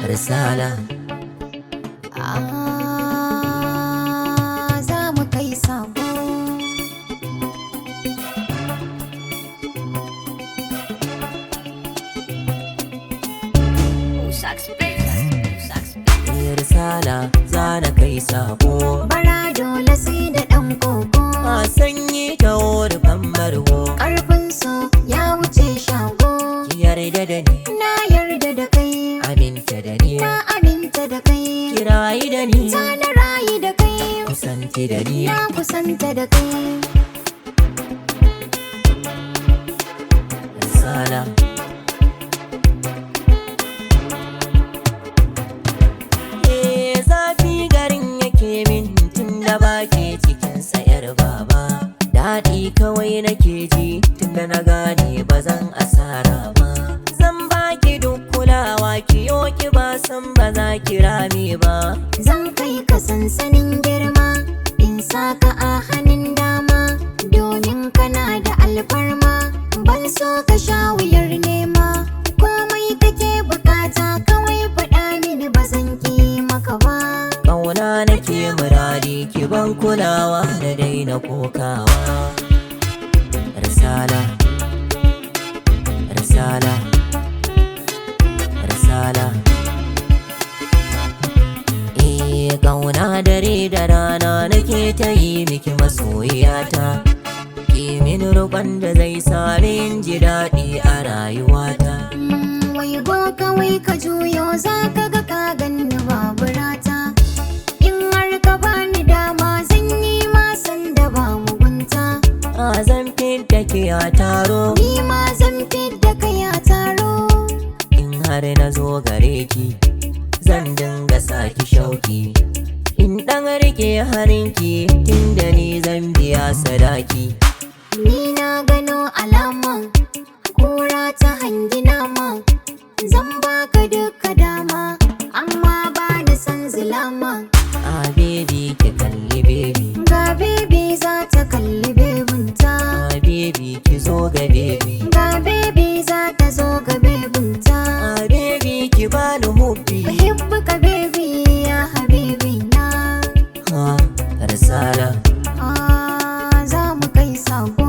Risala za mu kai sabo. Risala za na kai sabo. Bara dole sai da ɗan koko. A sanyi ta wuri fambargo. Ƙarfin so ya wuce shago. Ki yarda da ni, Na yarda da kai, aminta da ni, na aminta da kai. ki rayu da ni, Ta na rayu da kai, kusanci da ni. na kusanta da kai. Risala zafi garin yake min tun da bake cikin sayar baba. Daɗi kawai nake ji tun da na gane ba zan asara ba. Zan baki duk kulawa ki yoki ba san ba za ki rame ba. Zan kai ka sansanin girma, in saka a hannun dama, domin kana da alfarma. Ban so ka sha wuyar nema, komai kake bukata kawai faɗa mini ba zan ki maka ba. Ƙauna nake muradi ki ban kulawa na daina kokawa. Risala Risala Risala ƙauna dare da rana nake ta yi miki masoyiyata. Ki min roƙon da zai sa in ji daɗi a rayuwata. Wai go kawai ka juyo za ka ga ka ganni babu rata. In har ka bani dama zan yi masan da ba mugunta. A zan fidda ki a taro, Ni ma zan fidda kai a taro. in har na zo gare ki zan dinga saki shauki. In ɗan rike harinki tunda ni zan biya sadaki. Ni na gano alama, kura ta hangi nama. Zan baka duka dama, amma ba da san zilama. A baby ki kalli baby, Ga bebe za ta kalli bebinta. a baby ki zo ga baby, Ga bebe za ta zo ga bebinta. a baby ki bani hubbi. Uhibbuka baby ya habibi na. Risala Za mu kai sako.